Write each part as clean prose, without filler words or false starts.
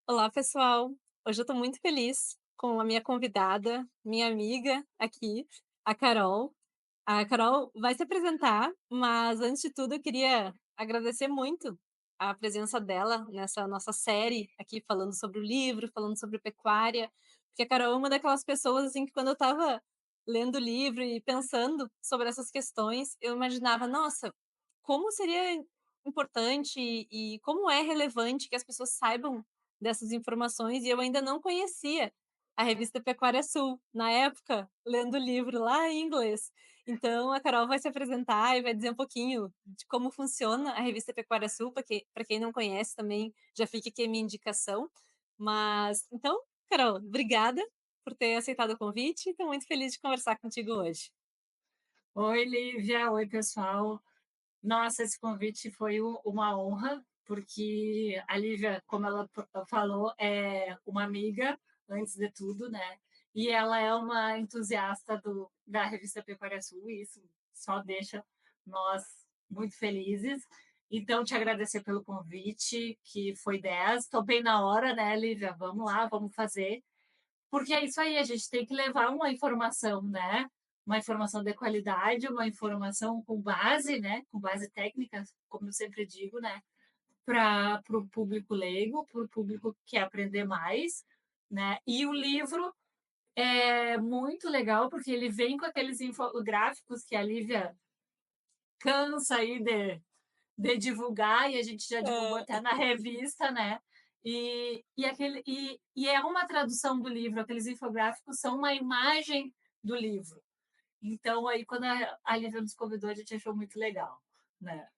Olá, pessoal. Hoje eu estou muito feliz com a minha convidada, minha amiga aqui, a Carol. A Carol vai se apresentar, mas antes de tudo eu queria agradecer muito a presença dela nessa nossa série aqui falando sobre o livro, falando sobre pecuária, porque a Carol é uma daquelas pessoas assim que quando eu estava lendo o livro e pensando sobre essas questões, eu imaginava, nossa, como seria importante e como é relevante que as pessoas saibam dessas informações e eu ainda não conhecia a revista Pecuária Sul, na época, lendo o livro lá em inglês. Então a Carol vai se apresentar e vai dizer um pouquinho de como funciona a revista Pecuária Sul, para quem não conhece também, já fica aqui a minha indicação. Mas então, Carol, obrigada por ter aceitado o convite, estou muito feliz de conversar contigo hoje. Oi, Lívia. Oi, pessoal. Nossa, esse convite foi uma honra, porque a Lívia, como ela falou, é uma amiga, antes de tudo, né? E ela é uma entusiasta da revista Pecuária Sul, e isso só deixa nós muito felizes. Então, te agradecer pelo convite, que foi 10. Estou bem na hora, né, Lívia? Vamos lá, vamos fazer. Porque é isso aí, a gente tem que levar uma informação, né? Uma informação de qualidade, uma informação com base, né? Com base técnica, como eu sempre digo, né? Para o público leigo, para o público que quer aprender mais, né? E o livro é muito legal porque ele vem com aqueles infográficos que a Lívia cansa aí de divulgar, e a gente já divulgou Hã. até na revista, né? E é uma tradução do livro, aqueles infográficos são uma imagem do livro. Então, aí, quando a Lívia nos convidou, a gente achou muito legal, né?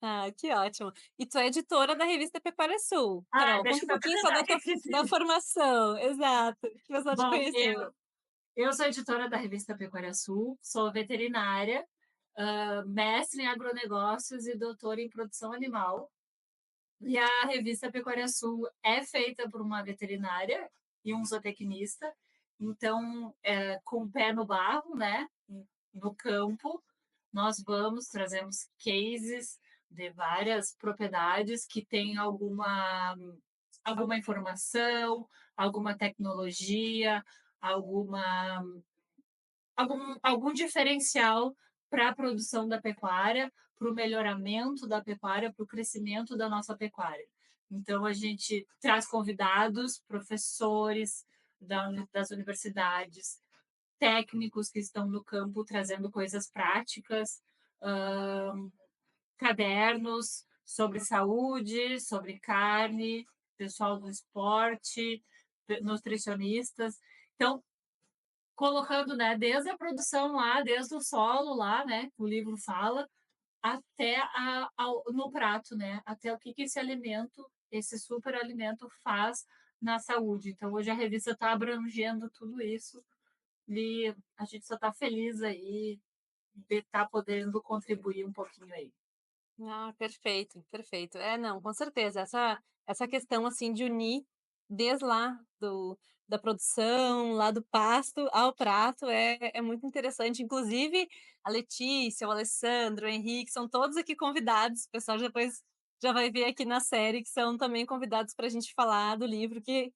Ah, que ótimo. E tu é editora da revista Pecuária Sul. Ah, Carol, deixa conta eu um me pouquinho só apresentar da aqui. tua da formação. Exato, que o pessoal te Bom, conheceu. eu sou editora da revista Pecuária Sul, sou veterinária, mestre em agronegócios e doutora em produção animal. E a revista Pecuária Sul é feita por uma veterinária e um zootecnista, então, com o pé no barro, né, no campo, nós vamos, trazemos cases de várias propriedades que têm alguma informação, alguma tecnologia, alguma algum diferencial para a produção da pecuária, para o melhoramento da pecuária, para o crescimento da nossa pecuária. Então, a gente traz convidados, professores das universidades, técnicos que estão no campo trazendo coisas práticas, hum, cadernos sobre saúde, sobre carne, pessoal do esporte, nutricionistas. Então, colocando, né, desde a produção lá, desde o solo lá, né, o livro fala, até no prato, né, até o que, que esse alimento, esse superalimento faz na saúde. Então, hoje a revista está abrangendo tudo isso e a gente só está feliz aí de estar podendo contribuir um pouquinho aí. Ah, perfeito, perfeito. É, não, com certeza. Essa questão, assim, de unir desde lá da produção, lá do pasto ao prato é muito interessante. Inclusive, a Letícia, o Alessandro, o Henrique, são todos aqui convidados. O pessoal depois já vai ver aqui na série que são também convidados para a gente falar do livro, que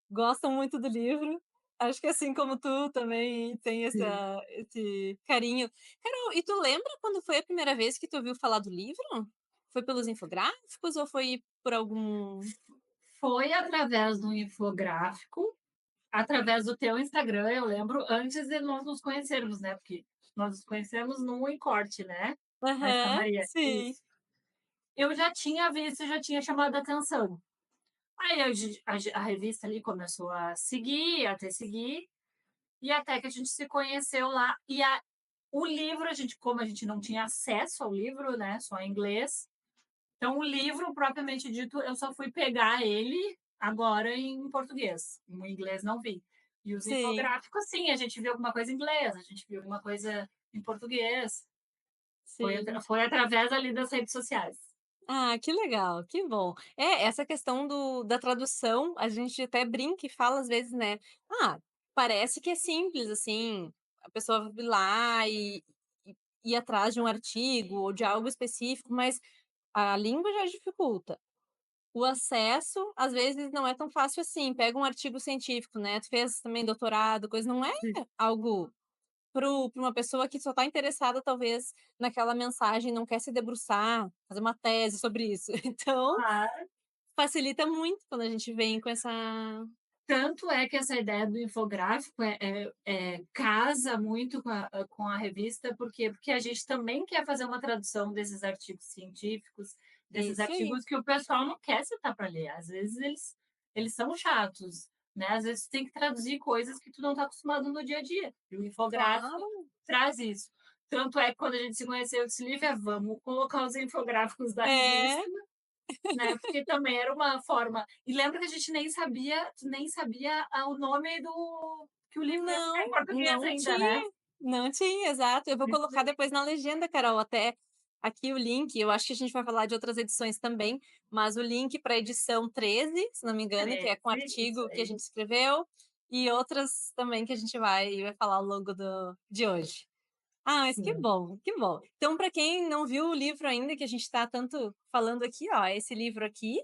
gostam muito do livro. Acho que assim como tu também tem Sim. esse carinho. Carol, e tu lembra quando foi a primeira vez que tu ouviu falar do livro? Foi pelos infográficos ou foi por algum Foi através do infográfico, através do teu Instagram, eu lembro, antes de nós nos conhecermos, né? Porque nós nos conhecemos no Encorte, né? Mais aham, Maria. sim, Isso. Eu já tinha visto, já tinha chamado a atenção. Aí a revista ali começou a seguir, a te seguir, e até que a gente se conheceu lá. O livro, como a gente não tinha acesso ao livro, né? Só em inglês. Então, o livro, propriamente dito, eu só fui pegar ele agora em português. No inglês não vi. E os sim, infográficos, sim, a gente viu alguma coisa em inglês, a gente viu alguma coisa em português. sim. Foi através ali das redes sociais. Ah, que legal, que bom. É, essa questão da tradução, a gente até brinca e fala às vezes, né, "Ah, parece que é simples, assim, a pessoa vai lá e ir atrás de um artigo ou de algo específico", mas a língua já dificulta. o acesso, às vezes, não é tão fácil assim. Pega um artigo científico, né, tu fez também doutorado, coisa, não é Sim. algo para uma pessoa que só está interessada, talvez, naquela mensagem, não quer se debruçar, fazer uma tese sobre isso. Então, Claro. facilita muito quando a gente vem com essa Tanto é que essa ideia do infográfico casa muito com a revista, por quê? Porque a gente também quer fazer uma tradução desses artigos científicos, desses isso aí. artigos que o pessoal não quer sentar para ler. Às vezes eles são chatos, né? Às vezes tem que traduzir coisas que tu não está acostumado no dia a dia. E o infográfico Claro. traz isso. Tanto é que quando a gente se conheceu, eu disse: "Lívia, vamos colocar os infográficos da É. revista, né, porque também era uma forma". E lembra que a gente nem sabia o nome do que o livro ia ficar em Não, português não ainda, né. tinha, não tinha, exato. Eu vou Isso colocar aí. depois na legenda, Carol, até aqui o link, eu acho que a gente vai falar de outras edições também, mas o link para a edição 13, se não me engano, que é com o 13, isso artigo que a aí. gente escreveu, e outras também que a gente vai falar ao longo de hoje. Ah, mas que Sim. bom, que bom. Então, para quem não viu o livro ainda, que a gente está tanto falando aqui, ó, esse livro aqui,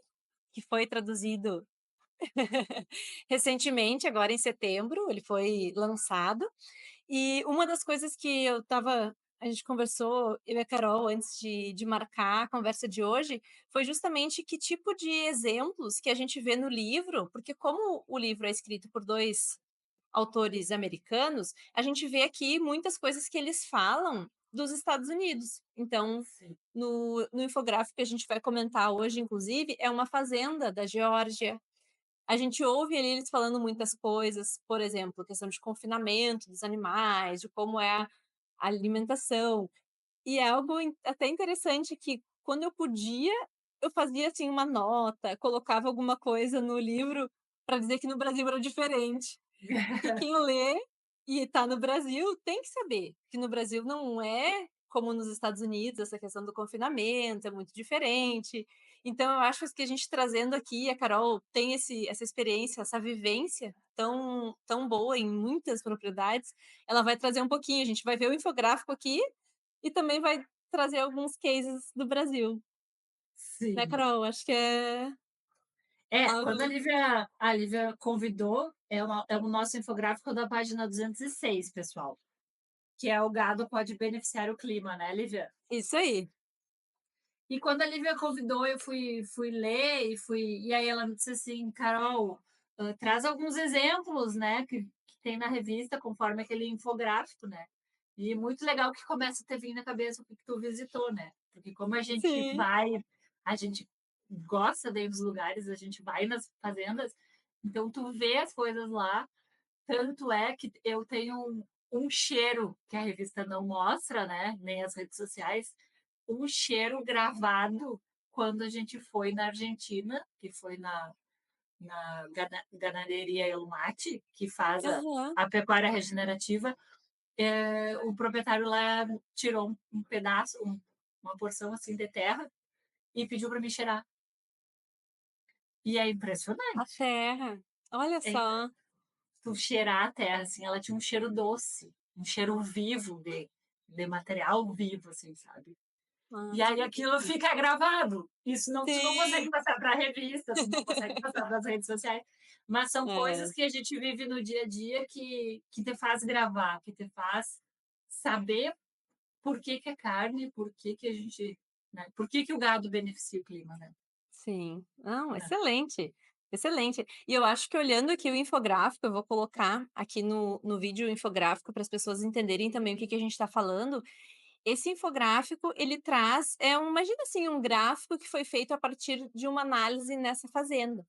que foi traduzido recentemente, agora em setembro, ele foi lançado. E uma das coisas que a gente conversou, eu e a Carol, antes de marcar a conversa de hoje, foi justamente que tipo de exemplos que a gente vê no livro, porque como o livro é escrito por 2 autores americanos, a gente vê aqui muitas coisas que eles falam dos Estados Unidos. Então, Sim. no infográfico que a gente vai comentar hoje, inclusive, é uma fazenda da Geórgia. A gente ouve ali eles falando muitas coisas, por exemplo, questão de confinamento dos animais, de como é a alimentação. E é algo até interessante que, quando eu podia, eu fazia, assim, uma nota, colocava alguma coisa no livro para dizer que no Brasil era diferente. Porque quem lê e está no Brasil tem que saber que no Brasil não é como nos Estados Unidos, essa questão do confinamento é muito diferente. Então eu acho que a gente trazendo aqui, a Carol tem essa experiência, essa vivência tão boa em muitas propriedades, ela vai trazer um pouquinho, a gente vai ver o infográfico aqui e também vai trazer alguns cases do Brasil, né, Sim. Carol? Acho que é Quando algo a Lívia convidou, é o nosso infográfico da página 206, pessoal, que é "O gado pode beneficiar o clima", né, Lívia? isso aí. E quando a Lívia convidou, eu fui ler e aí ela me disse assim: "Carol, traz alguns exemplos, né, que tem na revista conforme aquele infográfico, né". E muito legal que começa a ter vindo na cabeça o que tu visitou, né, porque como Sim, a gente gosta de ir nos lugares, a gente vai nas fazendas, então tu vê as coisas lá, tanto é que eu tenho um cheiro que a revista não mostra, né, nem as redes sociais, um cheiro gravado quando a gente foi na Argentina, que foi na ganaderia El Mate, que faz aham. a pecuária regenerativa. O proprietário lá tirou um pedaço, uma porção assim de terra e pediu para me cheirar. E é A impressionante. terra, olha É só. tu cheirar a terra, assim, ela tinha um cheiro doce, um cheiro vivo de material vivo, assim, sabe? E Nossa, aí aquilo fica gravado. Isso não, tu não consegue sim. passar para a revista, tu não consegue passar para as redes sociais, mas são coisas É, que a gente vive no dia a dia que te faz gravar, que te faz saber por que que é carne, por que que a gente, né, por que que o gado beneficia o clima, né? sim. Não, É, excelente, excelente. E eu acho que olhando aqui o infográfico, eu vou colocar aqui no vídeo o infográfico para as pessoas entenderem também o que que a gente está falando. Esse infográfico, ele traz imagina assim, um gráfico que foi feito a partir de uma análise nessa fazenda.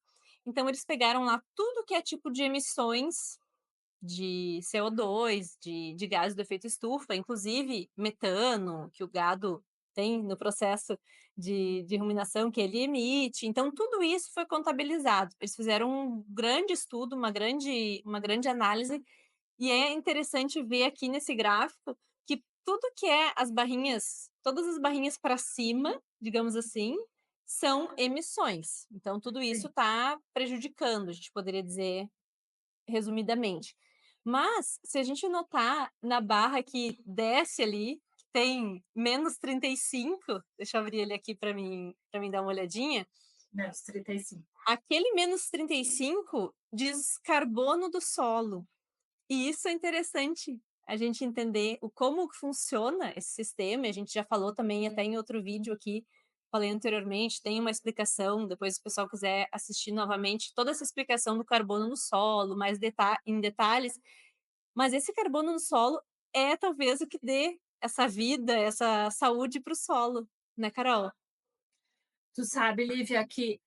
Então eles pegaram lá tudo que é tipo de emissões de CO2, de gases do efeito estufa, inclusive metano, que o gado tem no processo de ruminação que ele emite. Então, tudo isso foi contabilizado. Eles fizeram um grande estudo, uma grande análise, e é interessante ver aqui nesse gráfico que tudo que é as barrinhas, todas as barrinhas para cima, digamos assim, são emissões. Então, tudo isso sim, está prejudicando, a gente poderia dizer resumidamente. Mas, se a gente notar na barra que desce ali, que tem -35, deixa eu abrir ele aqui para mim dar uma olhadinha, Menos 35. Aquele -35 diz carbono do solo. E isso é interessante a gente entender o como que funciona esse sistema, e a gente já falou também até em outro vídeo aqui, falei anteriormente, tem uma explicação, depois se o pessoal quiser assistir novamente, toda essa explicação do carbono no solo, mais em detalhes, mas esse carbono no solo é talvez o que dê essa vida, essa saúde para o solo, né, Carol? Tu sabe, Lívia, que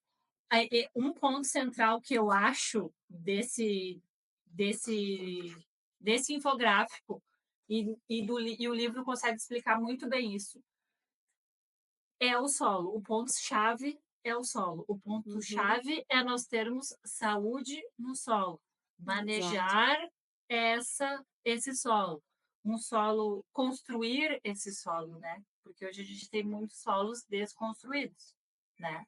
um ponto central que eu acho desse, desse infográfico, e o livro consegue explicar muito bem isso, é o solo. O ponto-chave é o solo. O Uhum, ponto-chave é nós termos saúde no solo, exato. manejar esse solo, um solo, construir esse solo, né? Porque hoje a gente tem muitos solos desconstruídos, né?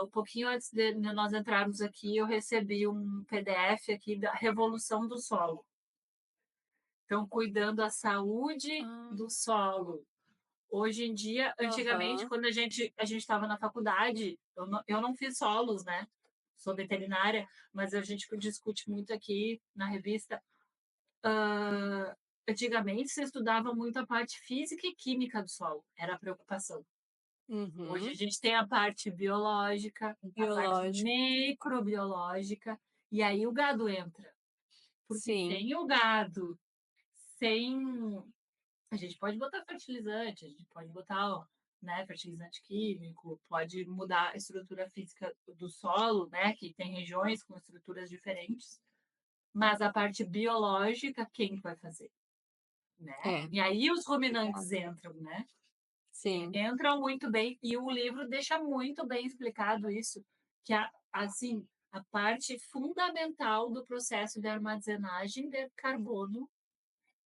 Um pouquinho antes de nós entrarmos aqui, eu recebi um PDF aqui da Revolução do Solo. Então, cuidando da saúde Ah, do solo. Hoje em dia, antigamente, aham, quando a gente estava na faculdade, eu não fiz solos, né? Sou veterinária, mas a gente discute muito aqui na revista. Antigamente, se estudava muito a parte física e química do solo, era a preocupação. Hoje a uhum. gente tem a parte biológica, a parte Biológico, microbiológica, e aí o gado entra. Porque sim. sem o gado, sem. A gente pode botar fertilizante, a gente pode botar, ó, né, fertilizante químico, pode mudar a estrutura física do solo, né, que tem regiões com estruturas diferentes, mas a parte biológica, quem vai fazer, né? É, E aí os exato. ruminantes entram, né? Sim, Entram muito bem e o livro deixa muito bem explicado isso, que assim, a parte fundamental do processo de armazenagem de carbono,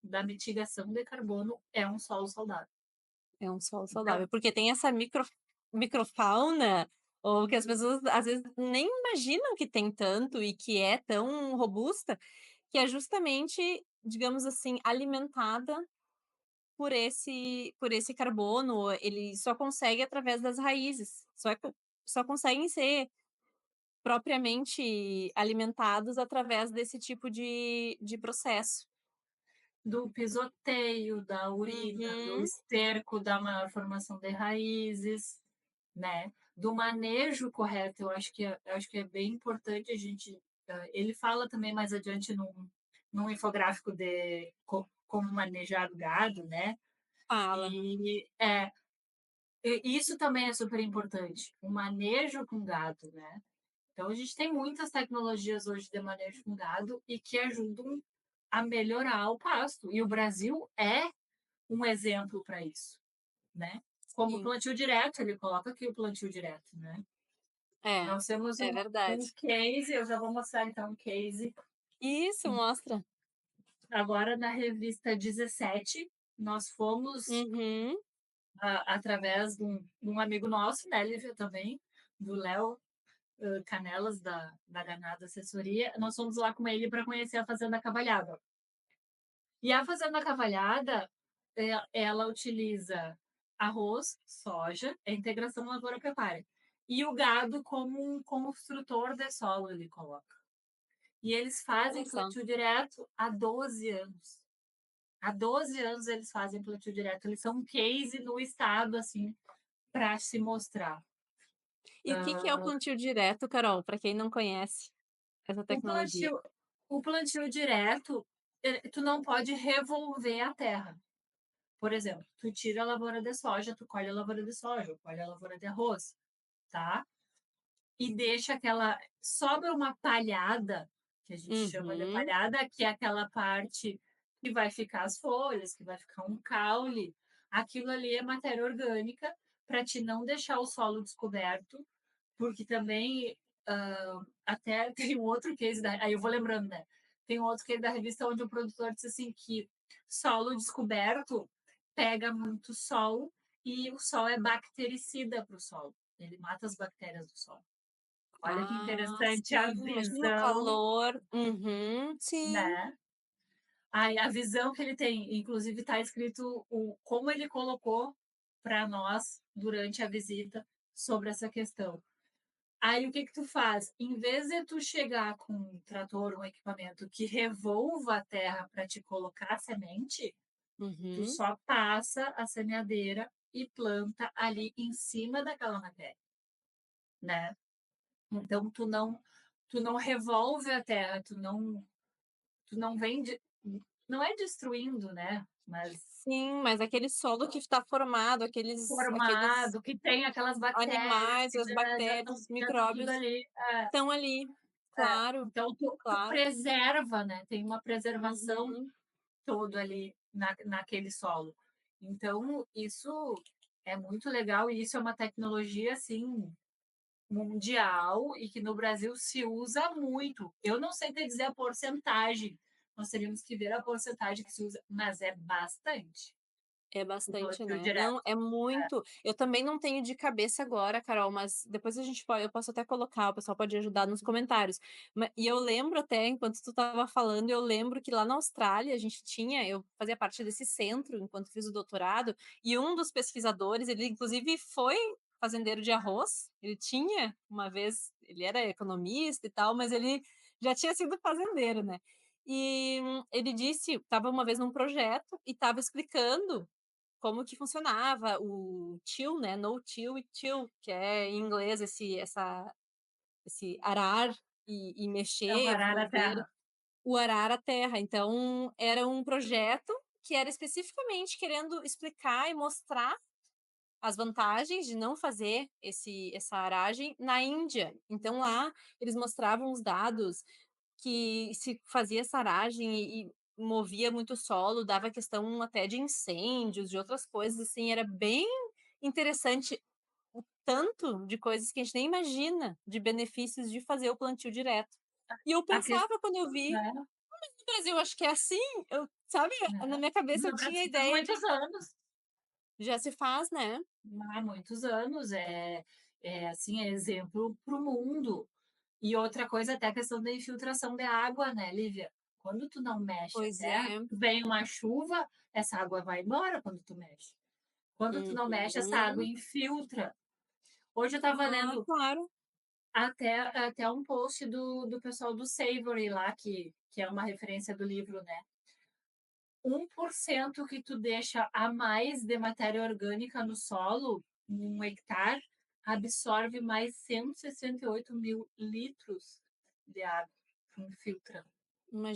da mitigação de carbono, é um solo saudável. é um solo Então, saudável, porque tem essa microfauna, ou que as pessoas às vezes nem imaginam que tem tanto e que é tão robusta, que é justamente, digamos assim, alimentada por esse carbono, ele só consegue através das raízes, só conseguem ser propriamente alimentados através desse tipo de processo. do pisoteio, da urina, do Uhum. esterco, da maior formação de raízes, né? Do manejo correto, eu acho que é bem importante a gente. Ele fala também mais adiante num infográfico de como manejar o gado, né? Fala. E isso também é super importante, o manejo com gado, né? Então, a gente tem muitas tecnologias hoje de manejo com gado e que ajudam a melhorar o pasto. E o Brasil é um exemplo para isso, né? Como o Sim. plantio direto, ele coloca aqui o plantio direto, né? É, Nós temos é um verdade. case, eu já vou mostrar então um case. Isso, mostra. Agora, na revista 17, nós fomos, Uhum. através de um amigo nosso, né, Lívia, também, do Léo Canelas, da Ganada Assessoria, nós fomos lá com ele para conhecer a Fazenda Cavalhada. E a Fazenda Cavalhada, ela utiliza arroz, soja, é integração lavoura-pecuária. E o gado como um construtor de solo, ele coloca. E eles Olha fazem só. plantio direto há 12 anos. Há 12 anos eles fazem plantio direto. Eles são um case no estado, assim, para se mostrar. E o que que é o plantio direto, Carol, para quem não conhece essa O tecnologia? plantio, o plantio direto, tu não pode revolver a terra. Por exemplo, tu tira a lavoura de soja, tu colhe a lavoura de soja, colhe a lavoura de arroz, tá? E deixa aquela. Sobra uma palhada, que a gente chama de Uhum. palhada, que é aquela parte que vai ficar as folhas, que vai ficar um caule. Aquilo ali é matéria orgânica para te não deixar o solo descoberto, porque também até tem um outro case, aí eu vou lembrando, né? Tem um outro case da revista onde o produtor disse assim que solo descoberto pega muito sol e o sol é bactericida para o solo. Ele mata as bactérias do solo. Olha que Ah, interessante a sim, imagina o visão, calor. Uhum, sim. né? A visão que ele tem, inclusive está escrito como ele colocou para nós durante a visita sobre essa questão. Aí o que que tu faz? Em vez de tu chegar com um trator, um equipamento que revolva a terra para te colocar a semente, tu Uhum. só passa a semeadeira e planta ali em cima daquela matéria, né. Então tu não revolve a terra, tu não vem de não é destruindo, né, mas Sim, mas aquele solo que está formado, aqueles formado, que tem aquelas bactérias animais, que as bactérias, os já estão tudo micróbios ali. estão ali. É. Claro, Então tu claro. preserva, né, tem uma preservação Uhum. todo ali naquele solo. Então isso é muito legal e isso é uma tecnologia, assim, mundial e que no Brasil se usa muito. Eu não sei te dizer a porcentagem, nós teríamos que ver a porcentagem que se usa, mas é bastante É o bastante, plantio né. Não, direto. é É, muito. Eu também não tenho de cabeça agora, Carol, mas depois a gente pode eu posso até colocar, o pessoal pode ajudar nos comentários. E eu lembro até, enquanto tu estava falando, eu lembro que lá na Austrália a gente tinha eu fazia parte desse centro enquanto fiz o doutorado, e um dos pesquisadores, ele inclusive foi fazendeiro de arroz, ele tinha uma vez ele era economista e tal, mas ele já tinha sido fazendeiro, né. E, ele disse estava uma vez num projeto e estava explicando como que funcionava o till, né, no till e till, que é em inglês esse arar e é o mexer, varar a mover, terra. o arar a terra. Então, era um projeto que era especificamente querendo explicar e mostrar as vantagens de não fazer essa aragem na Índia. Então lá, eles mostravam os dados que se fazia saragem e movia muito o solo, dava questão até de incêndios, de outras coisas, assim, era bem interessante o tanto de coisas que a gente nem imagina de benefícios de fazer o plantio direto. E eu A ques pensava quando eu vi: né, "No Brasil acho que é assim", eu sabe, né. na minha cabeça eu No tinha a Brasil há ideia de muitos anos, já se faz, né. há muitos anos, assim, é exemplo para o mundo. E outra coisa até a questão da infiltração de água, né, Lívia? Quando tu não mexe a Pois terra, é. vem uma chuva, essa água vai embora quando tu mexe. Quando tu não mexe, essa água Uhum. infiltra. Hoje eu estava Ah, lendo claro. até um post do pessoal do Savory lá, que é uma referência do livro, né. 1% que tu deixa a mais de matéria orgânica no solo, em 1 hectare, absorve mais 168.000 litros de água, infiltrando.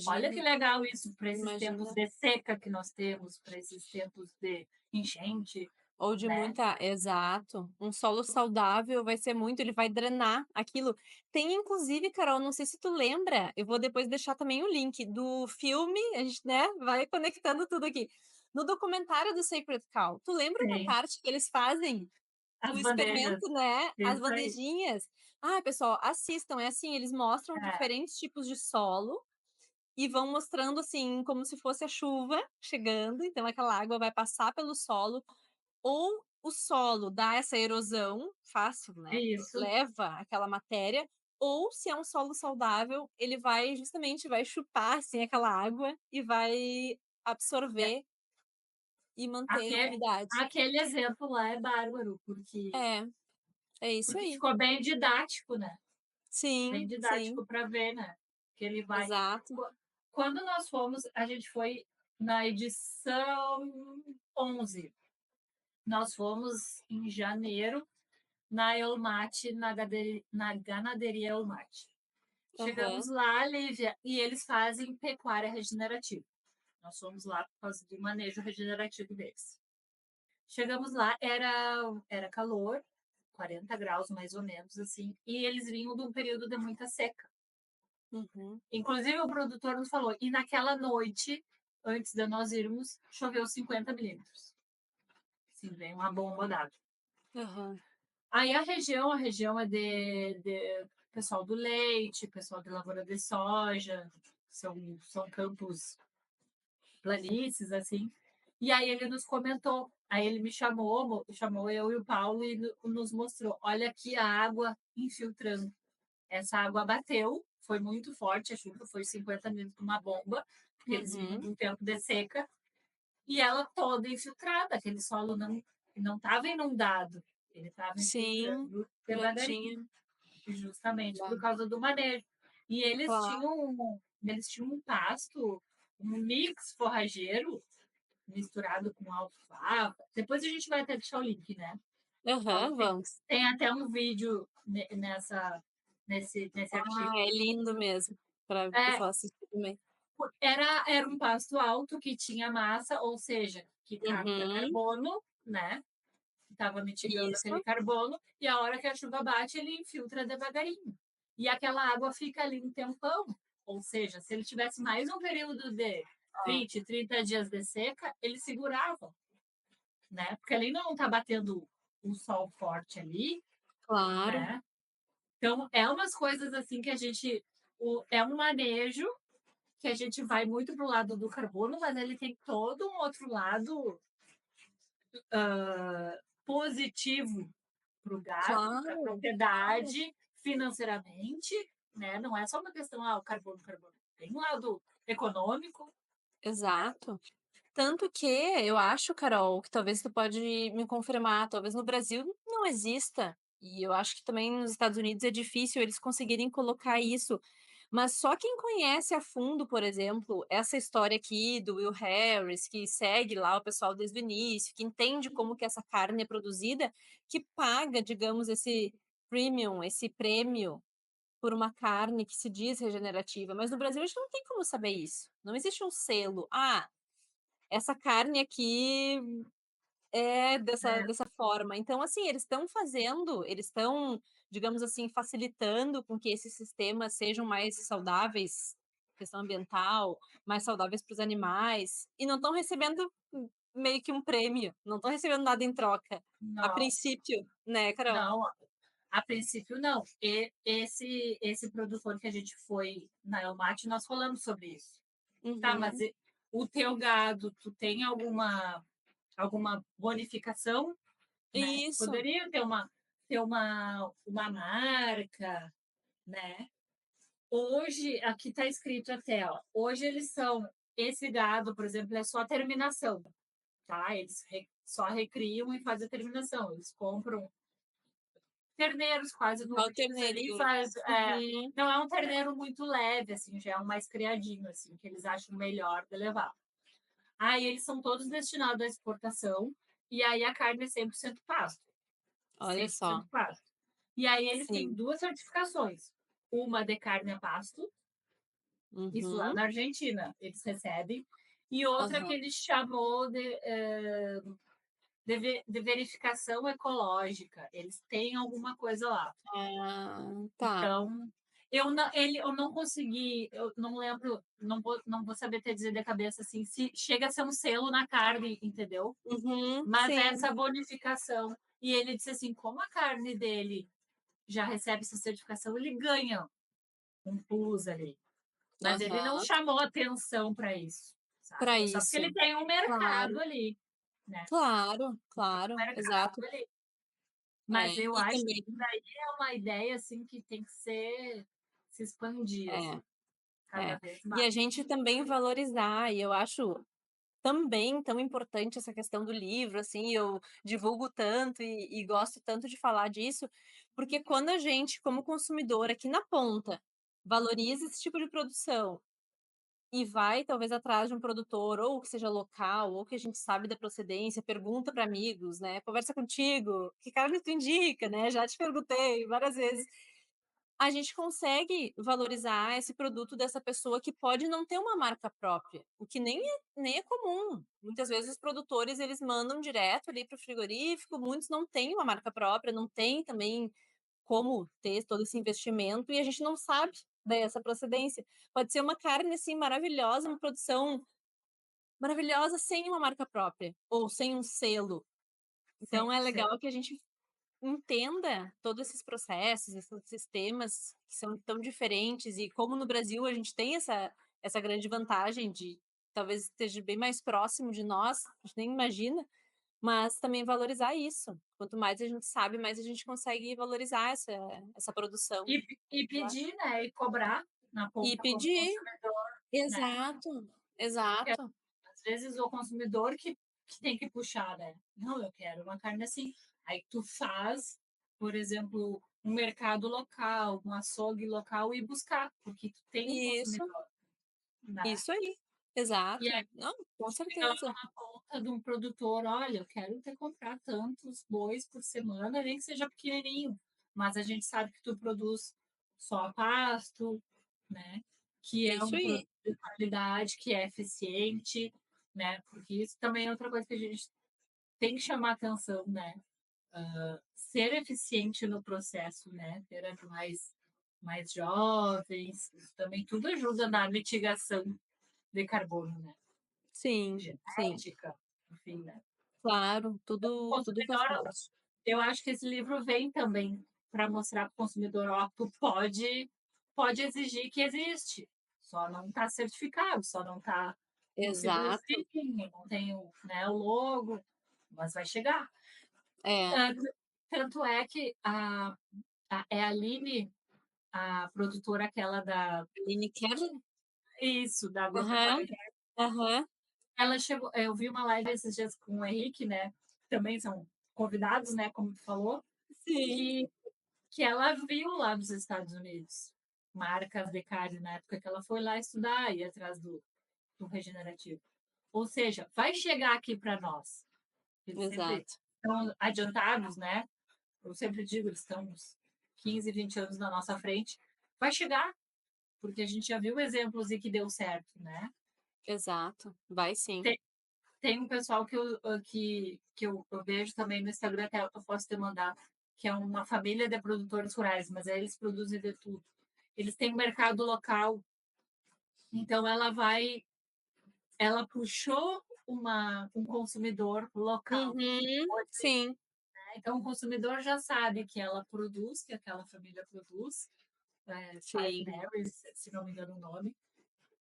Olha que Imagina, legal isso para esses tempos imagina. de seca que nós temos, para esses tempos de enchente, Ou de né. muita exato. Um solo saudável vai ser muito ele vai drenar aquilo. Tem inclusive, Carol, não sei se tu lembra, eu vou depois deixar também o link do filme, a gente, né, vai conectando tudo aqui. No documentário do Sacred Cow, tu lembra uma Sim, parte que eles fazem o as bandejas, experimento, né, as isso aí. bandejinhas? Ah, pessoal, assistam, é assim, eles mostram É, diferentes tipos de solo e vão mostrando, assim, como se fosse a chuva chegando, então aquela água vai passar pelo solo ou o solo dá essa erosão fácil, né, isso. leva aquela matéria, ou se é um solo saudável, ele vai justamente vai chupar, assim, aquela água e vai E a absorver e manter a aque umidade. aquele exemplo lá é bárbaro, porque É, é isso porque aí. ficou bem didático, né. Bem Sim, sim, didático para ver, né, que ele vai exato. quan quando nós fomos a gente foi na edição 11. Nós fomos em janeiro na Elmate, na ganaderia Elmate. Aham, Chegamos lá, Lívia, e eles fazem pecuária regenerativa. Nós fomos lá por causa do manejo regenerativo deles. Chegamos lá, era calor, 40 graus mais ou menos, assim, e eles vinham de um período de muita seca. uhum, Inclusive o produtor nos falou, e naquela noite, antes de nós irmos, choveu 50 milímetros. Sim, veio uma bomba d'água. aham, Aí a região é de pessoal do leite, pessoal de lavoura de soja, são campos planícies, assim. E aí ele nos comentou, aí ele me chamou eu e o Paulo e nos mostrou, olha aqui a água infiltrando. Essa água bateu, foi muito forte a chuva, foi 50 minutos, uma bomba, porque eles vinham uhum. de um tempo de seca, e ela toda infiltrada, aquele solo não estava inundado, ele estava Sim, infiltrando já devagarinho. tinha. justamente por Bah, causa do manejo. E claro. eles tinham um pasto, um mix forrageiro misturado com alfalfa. Depois a gente vai até deixar o link, né? Então Aham, vamos. tem até um vídeo nesse Ah, artigo. é lindo mesmo, para o É, pessoal assistir também. era um pasto alto que tinha massa, ou seja, que capta Uhum, carbono, né? Estava mitigando aquele isso, carbono, e a hora que a chuva bate, ele infiltra devagarinho. E aquela água fica ali um tempão. Ou seja, se ele tivesse mais um período de é, 20, 30 dias de seca, ele segurava, né? Porque ali não está batendo um sol forte ali, claro, né? Então, é umas coisas assim que a gente. É um manejo que a gente vai muito pro lado do carbono, mas ele tem todo um outro lado positivo para o gado, para a claro, claro. propriedade, financeiramente, né? Não é só uma questão, o carbono, carbono. Tem um lado econômico, Exato. Tanto que eu acho, Carol, que talvez tu pode me confirmar, talvez no Brasil não exista, e eu acho que também nos Estados Unidos é difícil eles conseguirem colocar isso, mas só quem conhece a fundo, por exemplo, essa história aqui do Will Harris, que segue lá o pessoal desde o início, que entende como que essa carne é produzida, que paga, digamos, esse premium, esse prêmio por uma carne que se diz regenerativa, mas no Brasil a gente não tem como saber isso. Não existe um selo. Ah, essa carne aqui é né? dessa forma. Então, assim, eles estão, digamos assim, facilitando com que esses sistemas sejam mais saudáveis, questão ambiental, mais saudáveis para os animais, e não estão recebendo meio que um prêmio, não estão recebendo nada em troca. A Não, princípio, né, Carol? não, a princípio não. E esse produtor que a gente foi na Elmate, nós falamos sobre isso. Tá, mas Uhum. o teu gado, tu tem alguma bonificação, né? Isso. Poderia ter uma marca, né? Hoje, aqui está escrito até, ó, hoje eles são, esse gado, por exemplo, é só terminação, tá? Eles só recriam e fazem a terminação. Eles compram terneiros quase Só o novinhos ali, terneirinho. Uhum. não é um terneiro muito leve, assim, já é um mais criadinho, assim, que eles acham melhor de levar. Aí eles são todos destinados à exportação, e aí a carne é 100% pasto, Olha só. 100% pasto. E aí eles têm Sim. duas certificações, uma de carne a pasto, isso lá Uhum. na Argentina eles recebem, e outra que Aham. ele chamou de verificação ecológica. Eles têm alguma coisa lá. Ah, tá. Então, eu não consegui, eu não lembro, não vou saber te dizer de cabeça assim, se chega a ser um selo na carne, entendeu? Uhum. Mas Sim. essa bonificação. E ele disse assim: como a carne dele já recebe essa certificação, ele ganha um plus ali. Mas ele não Aham. chamou atenção para isso, sabe? Para É só porque ele isso. tem um mercado Claro, ali, né? claro, Tem um claro, mercado exato. ali. É, Mas eu e acho que também isso daí é uma ideia assim que tem que se expandir assim, é, cada é. vez E mais. a gente também valorizar, e eu acho também tão importante essa questão do livro, assim, eu divulgo tanto e gosto tanto de falar disso, porque quando a gente, como consumidor aqui na ponta, valoriza esse tipo de produção e vai talvez atrás de um produtor, ou que seja local, ou que a gente sabe da procedência, pergunta para amigos, né, conversa contigo, que carne tu indica, né, já te perguntei várias vezes. A gente consegue valorizar esse produto dessa pessoa que pode não ter uma marca própria, o que nem é comum. Muitas vezes os produtores eles mandam direto ali para o frigorífico, muitos não têm uma marca própria, não tem também como ter todo esse investimento e a gente não sabe dessa procedência. Pode ser uma carne, assim, maravilhosa, uma produção maravilhosa sem uma marca própria ou sem um selo. Sim, Então é sim. legal que a gente entenda todos esses processos, esses sistemas que são tão diferentes e como no Brasil a gente tem essa grande vantagem de talvez esteja bem mais próximo de nós, a gente nem imagina, mas também valorizar isso. Quanto mais a gente sabe, mais a gente consegue valorizar essa produção. E Eu acho. pedir, né? E cobrar na E ponta como pedir. consumidor, né? Exato, Porque exato. às vezes o consumidor que tem que puxar, né? Não, eu quero uma carne assim. Aí tu faz, por exemplo, um mercado local, um açougue local e buscar, porque tu tem um Isso, consumidor, né. isso aí. E aí Exato. Não, com chega lá certeza. numa conta de um produtor: "Olha, eu quero te comprar tantos bois por semana, nem que seja pequenininho, mas a gente sabe que tu produz só a pasto, né, que é Isso um aí. produto de qualidade, que é eficiente", né, porque isso também é outra coisa que a gente tem que chamar atenção, né, ser eficiente no processo, né, ter animais mais jovens, isso também tudo ajuda na mitigação de carbono, né, Sim, sim. genética, enfim, né. Claro, Então, o tudo faz consumidor, parte. eu acho que esse livro vem também para mostrar para o consumidor: "Ó, tu pode exigir que existe, só não está certificado, só não está no Exato. símbolozinho, não tem o, né, o logo, mas vai chegar". É, Hã, tanto é que a Aline, a produtora aquela da Aline Keller? isso, da Aham, Agropecuária, aham. ela chegou, eu vi uma live esses dias com o Henrique, né, também são convidados, né, como tu falou, Sim. que que ela viu lá nos Estados Unidos, marcas de carne na época que ela foi lá estudar, ir atrás do regenerativo. Ou seja, vai chegar aqui para nós. Eles sempre Exato. estão adiantados, né, eu sempre digo, eles estão uns 15, 20 anos na nossa frente. Vai chegar, porque a gente já viu exemplos e que deu certo, né. Exato. Vai sim. Tem tem um pessoal que eu vejo também no Instagram, até eu posso te mandar, que é uma família de produtores rurais, mas aí eles produzem de tudo. Eles têm um mercado local, então ela puxou um consumidor local, Uhum. Sim, né, então o consumidor já sabe que ela produz, que aquela família produz, Five sim. Marys, se não me engano o nome.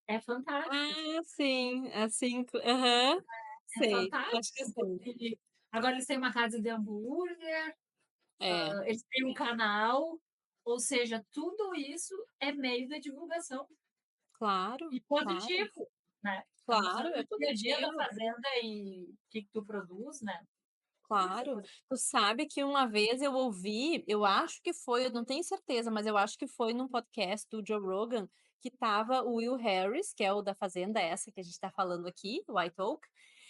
É fantástico, Ah, sim, assim, aham. é Sei, acho que fantástico, sei. porque agora eles têm uma casa de hambúrguer, É, eles têm um canal, ou seja, tudo isso é meio de divulgação claro, e claro, positivo, né. Tá claro, mostrando é o dia a dia da positivo. fazenda e o que que tu produz, né. Tudo isso é Claro. positivo. Tu sabe que uma vez eu ouvi, eu acho que foi, eu não tenho certeza, mas eu acho que foi num podcast do Joe Rogan, que estava o Will Harris, que é o da fazenda essa que a gente está falando aqui, White Oak,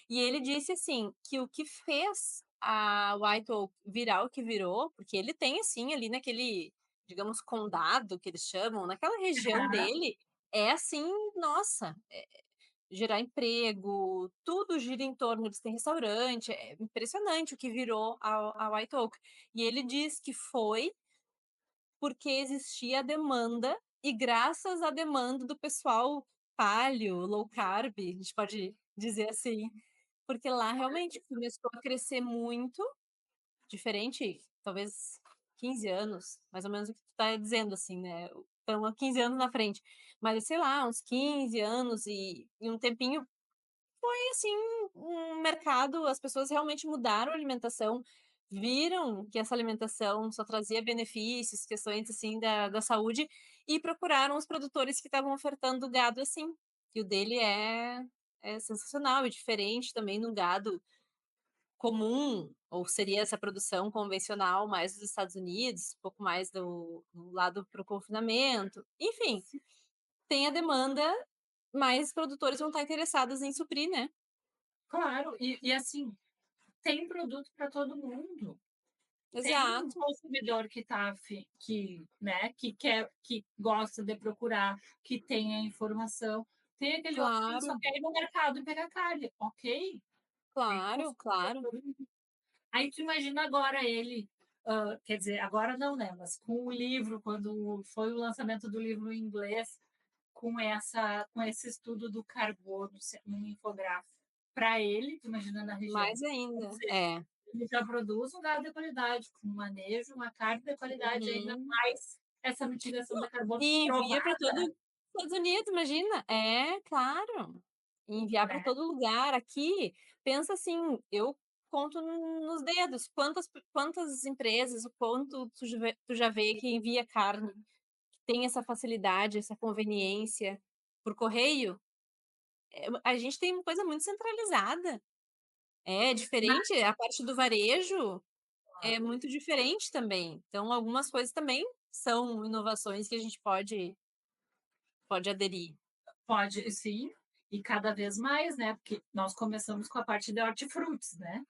e ele disse assim, que o que fez a White Oak virar o que virou, porque ele tem assim ali naquele, digamos, condado que eles chamam, naquela região Aham. dele, é assim, nossa, gerar emprego, tudo gira em torno, eles têm restaurante, é impressionante o que virou a White Oak. E ele diz que foi porque existia a demanda e graças à demanda do pessoal paleo, low carb, a gente pode dizer assim, porque lá realmente começou a crescer muito, diferente, talvez 15 anos, mais ou menos o que tu tá dizendo, assim, né, estão há 15 anos na frente, mas sei lá, uns 15 anos e em um tempinho assim, um mercado, as pessoas realmente mudaram a alimentação, viram que essa alimentação só trazia benefícios, questões assim da saúde, e procuraram os produtores que estavam ofertando gado assim. E o dele é sensacional e diferente também no gado comum, ou seria essa produção convencional mais dos Estados Unidos, um pouco mais do lado para o confinamento. Enfim, tem a demanda, mais produtores vão estar interessados em suprir, né. Claro, e assim, tem produto para todo mundo. Tem um Exato. consumidor que tá afim, que, né, que quer, que gosta de procurar, que tem a informação. Tem aquele outro que só Claro, quer ir no mercado e pegar carne, ok, tem claro, consumidor claro. pra todo mundo. Aí tu imagina agora ele, quer dizer, agora não, né, mas com o livro, quando foi o lançamento do livro em inglês, com esse estudo do carbono, num infográfico, para ele, tu imagina na região. Mais Ou ainda. seja, É. ele já produz um gado de qualidade, com manejo, uma carne de qualidade, ainda Uhum. mais essa mitigação de carbono E envia para todo provada, Estados Unidos, imagina. É, claro. Enviar para né. todo lugar. Aqui, pensa assim, eu conto nos dedos quantas empresas, o quanto tu já vê que envia carne, que tem essa facilidade, essa conveniência por correio. A gente tem uma coisa muito centralizada. É Na diferente a parte do varejo. é muito diferente também. Então algumas coisas também são inovações que a gente pode aderir. Pode sim, e cada vez mais, né, porque nós começamos com a parte de hortifrutis, né,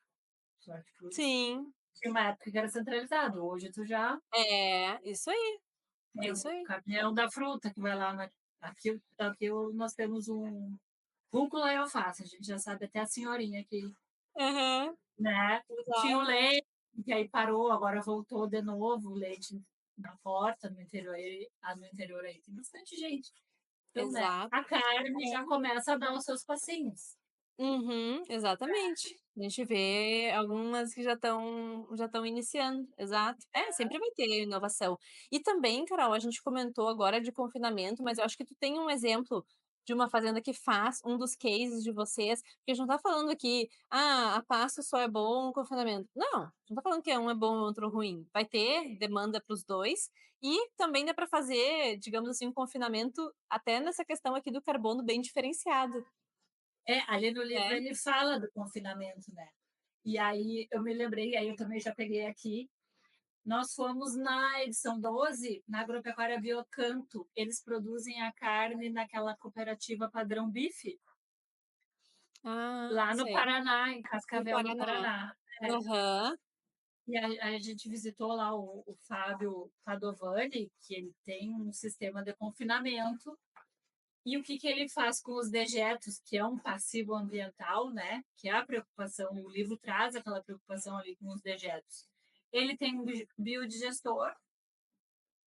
os hortifrutis Sim, tinha uma época que era centralizado, hoje tu já é, isso aí, é tem isso o aí. caminhão da fruta que vai lá na nós temos um rúcula e alface, a gente já sabe até a senhorinha que, Aham, né, tinha o exato, leite, que aí parou, agora voltou de novo o leite na porta, no interior aí tem bastante gente. Então, né, exato. a carne já começa a dar os seus passinhos. Uhum, exatamente. A gente vê algumas que já estão iniciando, exato. É, sempre vai ter inovação. E também, Carol, a gente comentou agora de confinamento, mas eu acho que tu tem um exemplo de uma fazenda que faz, um dos cases de vocês, porque a gente não tá falando aqui: "Ah, a pasto só é bom o confinamento". Não, a gente não tá falando que um é bom e outro ruim. Vai ter demanda para os 2 e também dá para fazer, digamos assim, um confinamento até nessa questão aqui do carbono bem diferenciado, É, ali no livro né. ele fala do confinamento, né. E aí eu me lembrei, aí eu também já peguei aqui, nós fomos na edição 12 na Agropecuária Biocanto, eles produzem a carne naquela cooperativa padrão bife, Ah, lá no sei. Paraná, em No Cascavel, no Paraná. Paraná. É. Aham. E a gente visitou lá o Fábio Padovani, que ele tem um sistema de confinamento. E o que, que ele faz com os dejetos, que é um passivo ambiental, né? Que é a preocupação, o livro traz aquela preocupação ali com os dejetos. Ele tem um biodigestor,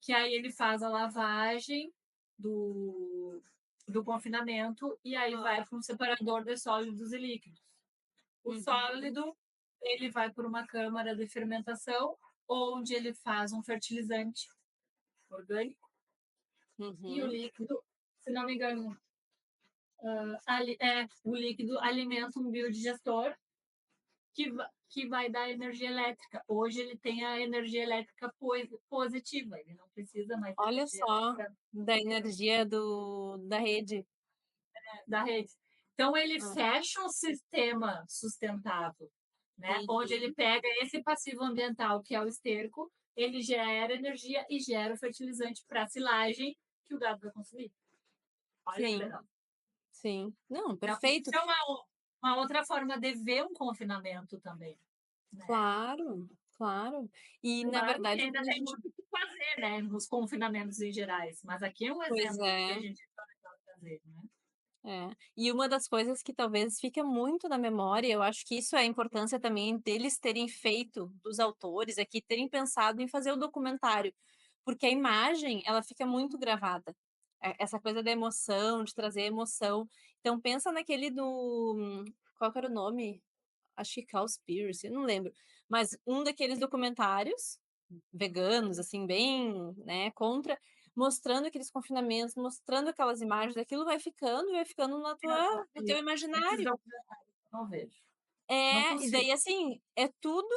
que aí ele faz a lavagem do, do confinamento e aí vai para um separador de sólidos e líquidos. O Uhum, sólido, ele vai por uma câmara de fermentação, onde ele faz um fertilizante orgânico, e o uhum. líquido, se não me engano, o líquido alimenta um biodigestor que vai dar energia elétrica. Hoje ele tem a energia elétrica positiva, ele não precisa mais da Olha energia só, elétrica da energia da rede. da rede. Então ele Hã. fecha um sistema sustentável, né? Onde ele Uhum. pega esse passivo ambiental, que é o esterco, ele gera energia e gera o fertilizante para a silagem que o gado vai consumir. Olha que Sim, legal. sim. Não, Então, perfeito. isso é uma outra forma de ver um confinamento também, né? Claro, claro. E na Claro que verdade ainda quando a tem gente muito o que fazer, né, nos confinamentos em gerais, mas aqui é um pois exemplo do que a é. gente pode fazer, né. É. E uma das coisas que talvez fica muito na memória, eu acho que isso é a importância também deles terem feito, dos autores aqui, terem pensado em fazer o documentário, porque a imagem, ela fica muito gravada. Essa coisa da emoção, de trazer emoção. Então pensa naquele qual que era o nome? Acho que Cowspiracy, eu não lembro. Mas um daqueles documentários veganos, assim, bem, né, contra, mostrando aqueles confinamentos, mostrando aquelas imagens, aquilo vai ficando na Eu não tua no teu vi esses imaginário. documentários, eu não vejo, não É, e consigo. daí, assim, é tudo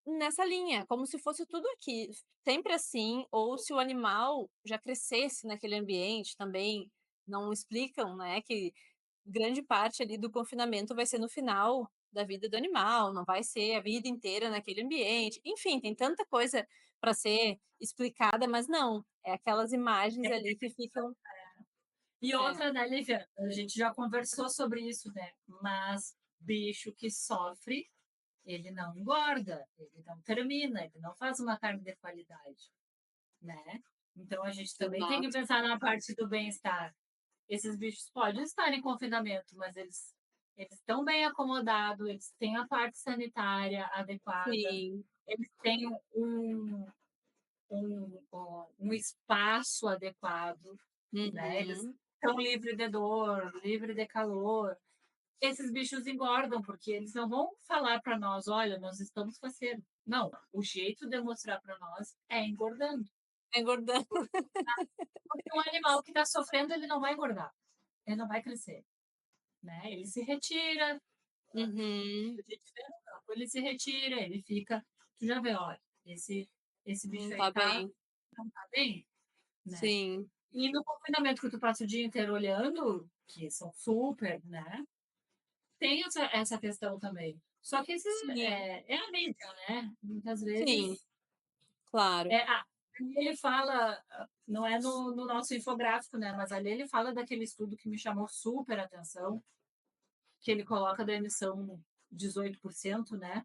nessa linha, como se fosse tudo aqui, sempre assim, ou se o animal já crescesse naquele ambiente também, não explicam, né, que grande parte ali do confinamento vai ser no final da vida do animal, não vai ser a vida inteira naquele ambiente. Enfim, tem tanta coisa para ser explicada, mas não, é aquelas imagens ali que ficam E é, outra, né, Lívia, a gente já conversou sobre isso, né, mas bicho que sofre, ele não engorda, ele não termina, ele não faz uma carne de qualidade, né. Então a gente também tem que exato. pensar na parte do bem-estar. Esses bichos podem estar em confinamento, mas eles estão bem acomodados, eles têm a parte sanitária adequada, Sim. eles têm um espaço adequado, né? Eles Uhum. estão livre de dor, livre de calor. Esses bichos engordam porque eles não vão falar para nós, olha, nós estamos faceiros. Não, o jeito de mostrar para nós é engordando. Tá engordando. Porque um animal que está sofrendo, ele não vai engordar, ele não vai crescer, né? Ele se retira, Uhum. a gente vê no campo, ele se retira, ele fica. Tu já vê, olha, esse bicho Não aí tá bem. tá bem, né? Sim. E no confinamento que tu passa o dia inteiro olhando, que são super, né? Tem essa questão também. Só que esse Sim, é a mídia, né, muitas sim, vezes claro. ali ele fala, não é no nosso infográfico, né, mas ali ele fala daquele estudo que me chamou super atenção, que ele coloca da emissão 18%, né.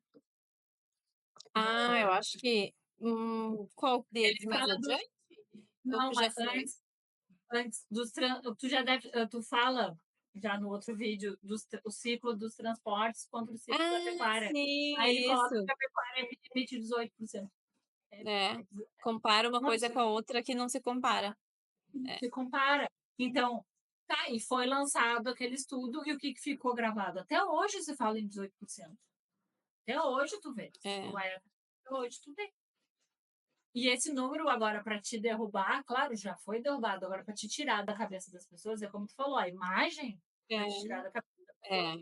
Eu acho que, qual deles Ele mais fala dos adiante ou não, que já mas foi? antes dos tu já deve tu fala já no outro vídeo o ciclo dos transportes contra o ciclo da pecuária. Aí ele Sim, coloca isso. que a pecuária emite 18%. É É, é compara uma um coisa com absurdo, a outra que não se compara. É, se compara. Então, tá, e foi lançado aquele estudo e o que que ficou gravado? Até hoje se fala em 18%. Até hoje tu vê, tu é, vai até hoje tu vê. E esse número agora para te derrubar, claro, já foi derrubado, agora para te tirar da cabeça das pessoas, é como tu falou, a imagem para te é, tirar da cabeça da pessoa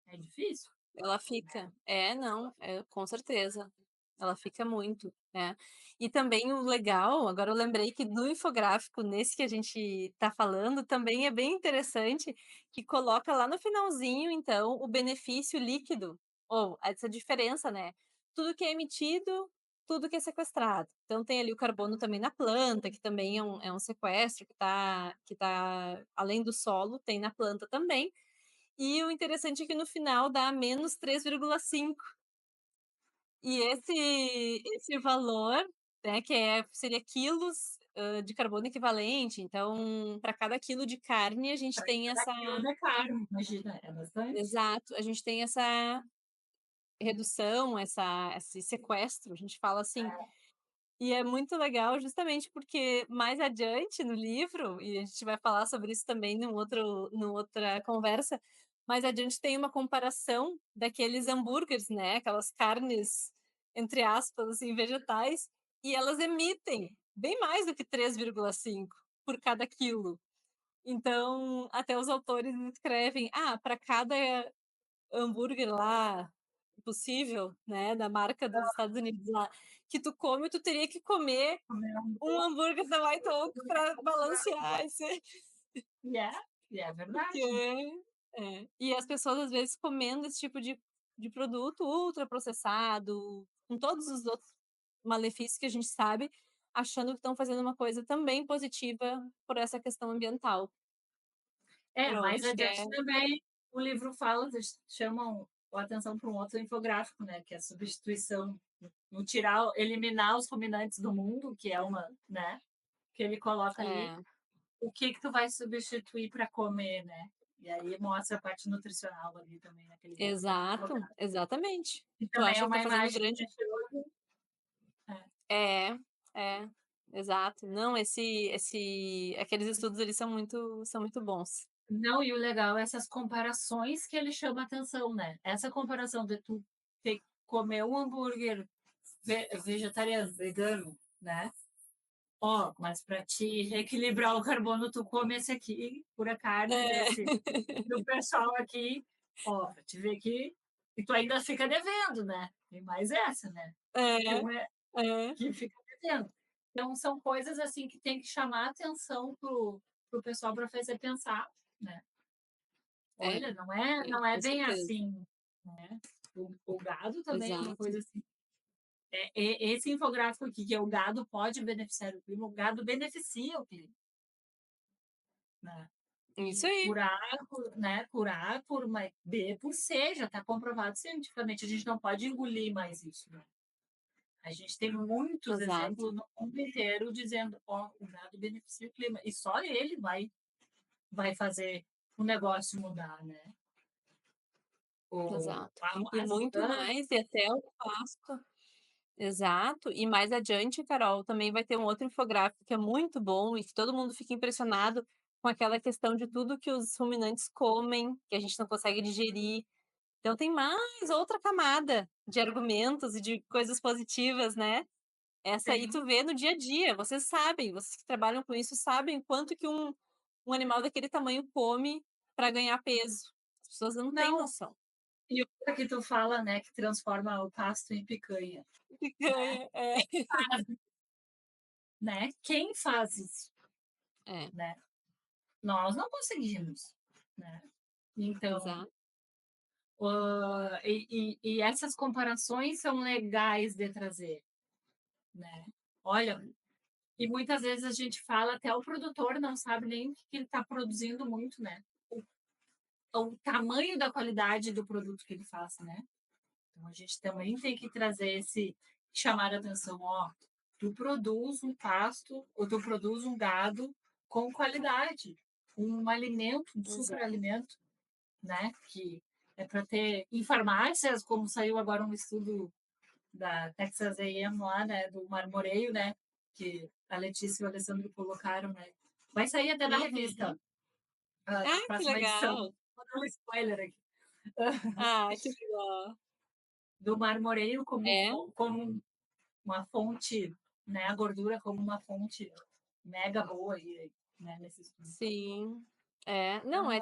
é, é difícil, ela fica. É, não, com certeza. Ela fica muito, né. E também o legal, agora eu lembrei que no infográfico, nesse que a gente tá falando, também é bem interessante que coloca lá no finalzinho, então, o benefício líquido, ou essa diferença, né, tudo que é emitido, tudo que é sequestrado. Então tem ali o carbono também na planta, que também é um sequestro que tá além do solo, tem na planta também. E o interessante é que no final dá -3,5. E esse valor, né, seria quilos, de carbono equivalente, então para cada quilo de carne a gente para tem cada essa quilo é caro, imagina, é bastante. exato, a gente tem essa redução, esse sequestro, a gente fala assim. E é muito legal justamente porque mais adiante no livro, e a gente vai falar sobre isso também num outra conversa, mais adiante tem uma comparação daqueles hambúrgueres, né, aquelas carnes, entre aspas, assim, vegetais, e elas emitem bem mais do que 3,5 por cada quilo. Então, até os autores escrevem: para cada hambúrguer lá, possível, né, da marca dos Estados Unidos lá, que tu come, tu teria que comer um hambúrguer da White Oak pra balancear esse E é, e é porque verdade. e as pessoas às vezes comendo esse tipo de produto ultraprocessado, com todos os outros malefícios que a gente sabe, achando que estão fazendo uma coisa também positiva por essa questão ambiental. É, Carol, mais acho que adiante também o livro fala, eles chamam a atenção para um outro infográfico, né, que é a substituição, no tirar eliminar os ruminantes do mundo, que é uma, né, que ele coloca ali, é, o que que tu vai substituir para comer, né. E aí mostra a parte nutricional ali também naquele vídeo que é muito exato, legal. exatamente. E Tu também acha é que tá uma fazendo imagem que grande mexeu é. é, é, exato. Não, aqueles estudos, eles são muito bons. Não, e o legal é essas comparações que ele chama atenção, né. Essa comparação de tu ter comer um hambúrguer vegetariano, vegano, né. Ó, mas para te reequilibrar o carbono, tu come esse aqui, pura carne É, desse do pessoal aqui, ó, pra te ver que e tu ainda fica devendo, né. Tem mais essa, né. Tem é, uma é, que fica devendo. Então são coisas, assim, que tem que chamar atenção para o pessoal para fazer pensar, né. é, Olha, não é com bem certeza. assim, né. O gado também é uma Exato. coisa assim esse infográfico aqui, que é o gado pode beneficiar o clima, o gado beneficia o clima, né. Isso E aí. curar por uma B por C, já está comprovado cientificamente, a gente não pode engolir mais isso, né. A gente tem muitos Exato, exemplos no mundo inteiro dizendo: "Ó, o gado beneficia o clima", e só ele vai fazer o negócio mudar, né. O exato. a E as muito mudanças mais, e até o pasto exato. E mais adiante, Carol, também vai ter um outro infográfico que é muito bom e que todo mundo fica impressionado com aquela questão de tudo que os ruminantes comem, que a gente não consegue digerir. Então tem mais outra camada de argumentos e de coisas positivas, né. Essa aí tem tu vê no dia a dia, vocês sabem, vocês que trabalham com isso sabem quanto que um animal daquele tamanho come para ganhar peso. As pessoas não têm não, noção. e outra que tu fala, né, que transforma o pasto em picanha, né. Picanha, é. Faz, né, quem faz isso, É, né? Nós não conseguimos, né. Então, exato. E essas comparações são legais de trazer, né? Olha, e muitas vezes a gente fala, até o produtor não sabe nem o que ele está produzindo muito, né? O tamanho da qualidade do produto que ele faz, né? Então a gente também tem que trazer chamar a atenção, ó, tu produz um pasto ou tu produz um gado com qualidade, um alimento, um Exato. superalimento, né? Que é para ter em farmácias, como saiu agora um estudo da Texas A&M lá, né, do marmoreio, né, que a Letícia e o Alessandro colocaram, né. Vai sair até na Uhum. revista, na Ah, que próxima edição. legal. Vou dar um spoiler aqui. Ah, que legal. Do marmoreio como É, como uma fonte, né, a gordura como uma fonte mega boa aí, né, nesse estudo. sim. É, não, Então é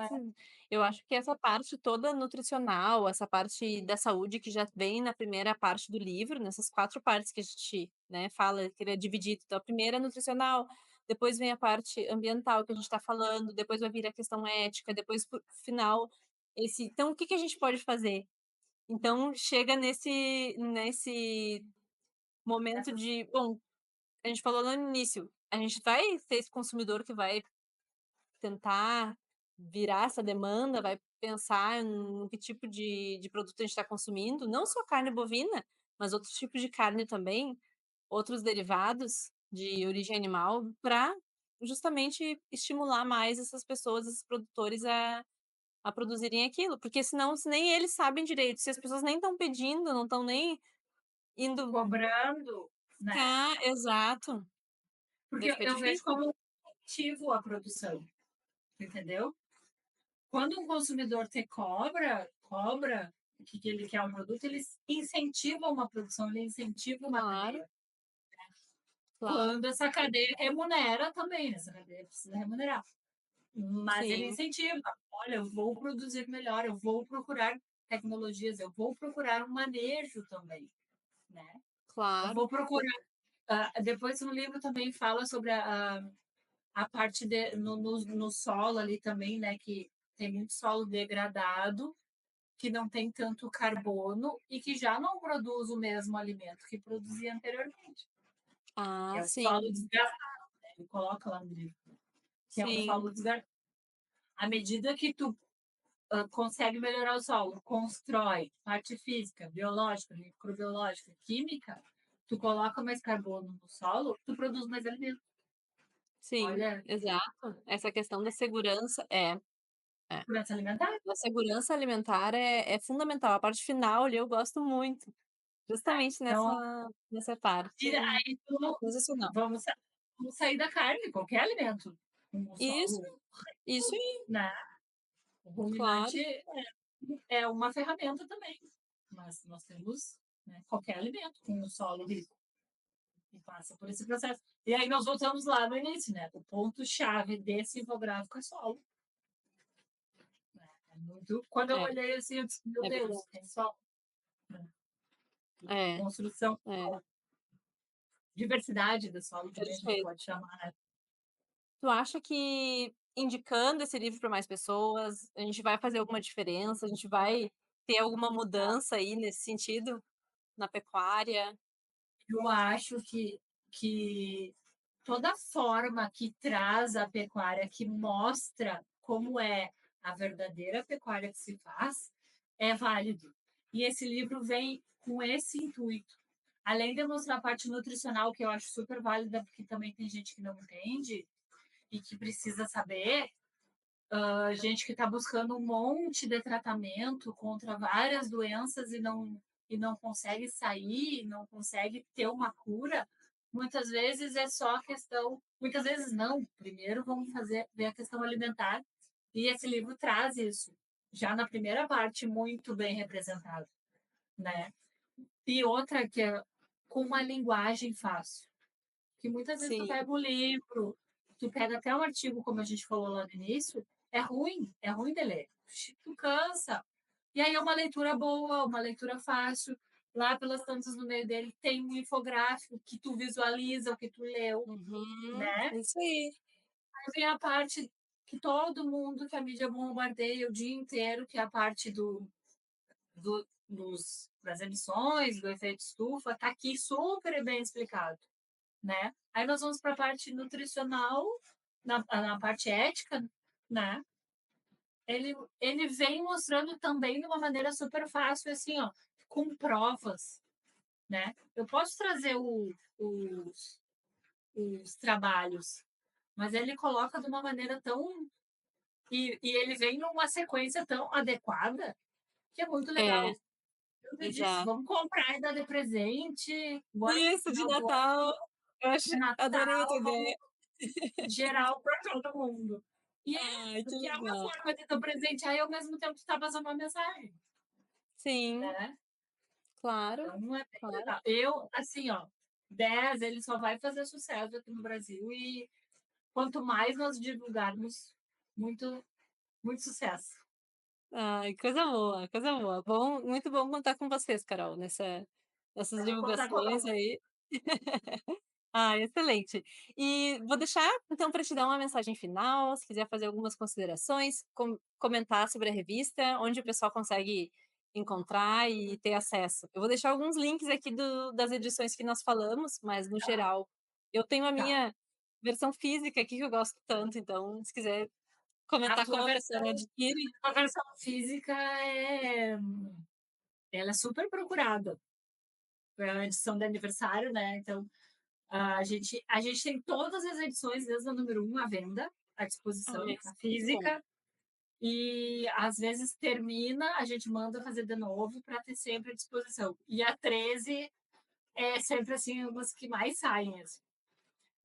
eu acho que essa parte toda nutricional, essa parte da saúde que já vem na primeira parte do livro, nessas 4 partes que a gente, né, fala, que ele é dividido. Então a primeira é nutricional, depois vem a parte ambiental que a gente está falando, depois vai vir a questão ética, depois por final esse então o que que a gente pode fazer? Então chega nesse momento essas de bom, a gente falou no início, a gente vai ser esse consumidor que vai tentar virar essa demanda, vai pensar no que tipo de produto a gente está consumindo, não só carne bovina, mas outros tipos de carne também, outros derivados de origem animal, para justamente estimular mais essas pessoas, esses produtores a produzirem aquilo, porque senão se nem eles sabem direito, se as pessoas nem estão pedindo, não estão nem indo cobrando, né, buscar exato, daí porque fica eu vejo difícil. como ativo a produção, entendeu? Quando um consumidor te cobra que ele quer um produto, ele incentiva uma produção, ele incentiva uma Claro, cadeia. claro. Quando essa cadeia remunera também, essa cadeia precisa remunerar. Mas ele Sim, incentiva. Olha, eu vou produzir melhor, eu vou procurar tecnologias, eu vou procurar um manejo também, né? Eu claro. vou procurar. Depois um livro também fala sobre a parte no solo ali também, né? Que tem muito solo degradado, que não tem tanto carbono e que já não produz o mesmo alimento que produzia anteriormente, que Ah, é o solo sim, desgastado, né? Ele coloca lá no livro, que é um sim. solo desgastado. À medida que tu consegue melhorar o solo, constrói parte física, biológica, microbiológica, química, tu coloca mais carbono no solo, tu produz mais alimento. Sim, Olha, exato. Essa questão da segurança é. segurança alimentar. A segurança alimentar é fundamental. A parte final ali eu gosto muito, justamente Então, nessa parte e aí sensacional. vamos, vamos sair da carne, qualquer alimento, com o Isso, solo, isso aí, né? O claro. ruminante é uma ferramenta também, mas nós temos, né, qualquer alimento com o solo rico e passa por esse processo. E aí nós voltamos lá no início, né? O ponto-chave desse infográfico é solo. Né? Quando eu É, olhei assim, eu disse, meu é Deus, verdade. tem solo. Né? É, Construção, é, diversidade do solo também a gente perfeito. pode chamar, né? Tu acha que indicando esse livro para mais pessoas, a gente vai fazer alguma diferença? A gente vai ter alguma mudança aí nesse sentido, na pecuária? Eu acho que toda forma que traz a pecuária, que mostra como é a verdadeira pecuária que se faz, é válido. E esse livro vem com esse intuito. Além de mostrar a parte nutricional, que eu acho super válida, porque também tem gente que não entende e que precisa saber, gente que está buscando um monte de tratamento contra várias doenças e não consegue sair, não consegue ter uma cura, muitas vezes é só a questão, muitas vezes não. Primeiro vamos ver a questão alimentar e esse livro traz isso já na primeira parte muito bem representado, né? E outra que é com uma linguagem fácil, que muitas vezes tu Sim. pega um livro, tu pega até um artigo, como a gente falou lá no início, é ruim de ler. Tu cansa. E aí é uma leitura boa, uma leitura fácil. Lá pelas tantas no meio dele tem um infográfico que tu visualiza o que tu leu, Uhum. né? Isso aí. Aí vem a parte que todo mundo, que a mídia bombardeia o dia inteiro, que é a parte das emissões, do efeito estufa, está aqui super bem explicado, né? Aí nós vamos para a parte nutricional, na parte ética, né? Ele vem mostrando também de uma maneira super fácil, assim, ó, com provas, né? Eu posso trazer os trabalhos, mas ele coloca de uma maneira tão. E ele vem numa sequência tão adequada que é muito É, legal. Eu disse, exato. vamos comprar e dar de presente, agora no Isso, de final do Natal, ano, eu acho de adorei a tua Natal, vamos ideia. geral para todo mundo. E Ai, que porque é uma legal. forma de dar presente, aí ao mesmo tempo tu tá passando uma mensagem, Sim, né? claro, Então é bem claro. legal. Eu, assim, ó, 10 ele só vai fazer sucesso aqui no Brasil e quanto mais nós divulgarmos, muito, muito sucesso. Ai, coisa boa, coisa boa. Bom, muito bom contar com vocês, Carol, nessas Pode contar divulgações conosco. aí. Ah, excelente. E vou deixar, então, para te dar uma mensagem final, se quiser fazer algumas considerações, comentar sobre a revista, onde o pessoal consegue encontrar e ter acesso. Eu vou deixar alguns links aqui das edições que nós falamos, mas no Tá, geral, eu tenho a tá. minha versão física aqui que eu gosto tanto, então, se quiser A comentar tua como a pessoa versão, adquire. a versão física ela é super procurada. É a edição de aniversário, né? Então, a gente tem todas as edições, desde a número um à venda, à disposição, Ai, a que bom. física. E às vezes termina, a gente manda fazer de novo para ter sempre à disposição. E a 13 é sempre assim, umas que mais saem. Assim.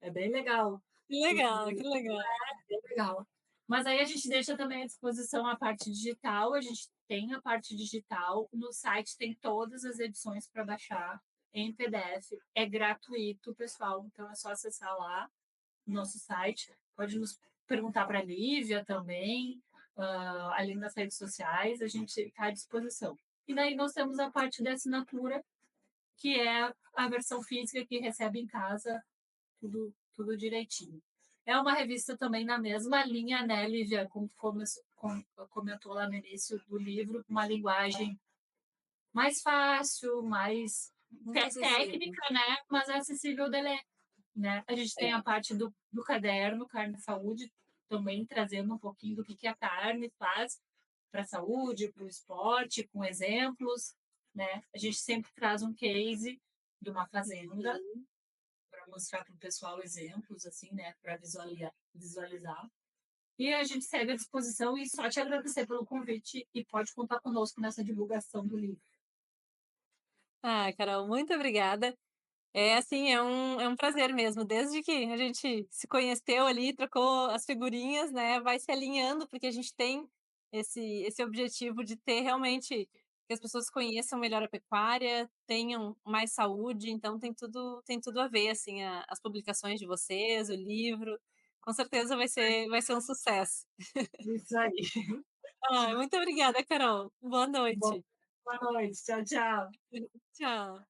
É bem legal. Que Porque legal, que legal. é bem legal. Mas aí a gente deixa também à disposição a parte digital, a gente tem a parte digital, no site tem todas as edições para baixar em PDF, é gratuito, pessoal, então é só acessar lá no nosso site, pode nos perguntar para a Lívia também, além das redes sociais, a gente está à disposição. E daí nós temos a parte da assinatura, que é a versão física que recebe em casa tudo direitinho. É uma revista também na mesma linha, né, Lívia, como comentou lá no início do livro, uma linguagem mais fácil, mais Muito acessível. técnica, né, mas acessível de ler, né? A gente tem É. a parte do caderno, Carne e Saúde, também trazendo um pouquinho do que a carne faz para a saúde, para o esporte, com exemplos, né? A gente sempre traz um case de uma fazenda Sim. para mostrar para o pessoal exemplos, assim, né, para visualizar. E a gente segue à disposição e só te agradecer pelo convite e pode contar conosco nessa divulgação do livro. Ah, Carol, muito obrigada. É assim, é um prazer mesmo, desde que a gente se conheceu ali, trocou as figurinhas, né, vai se alinhando, porque a gente tem esse objetivo de ter realmente que as pessoas conheçam melhor a pecuária, tenham mais saúde, então tem tudo a ver, assim, as publicações de vocês, o livro, com certeza vai ser um sucesso. Isso aí. Ah, muito obrigada, Carol. Boa Bom, noite. boa noite. Tchau, tchau. Tchau.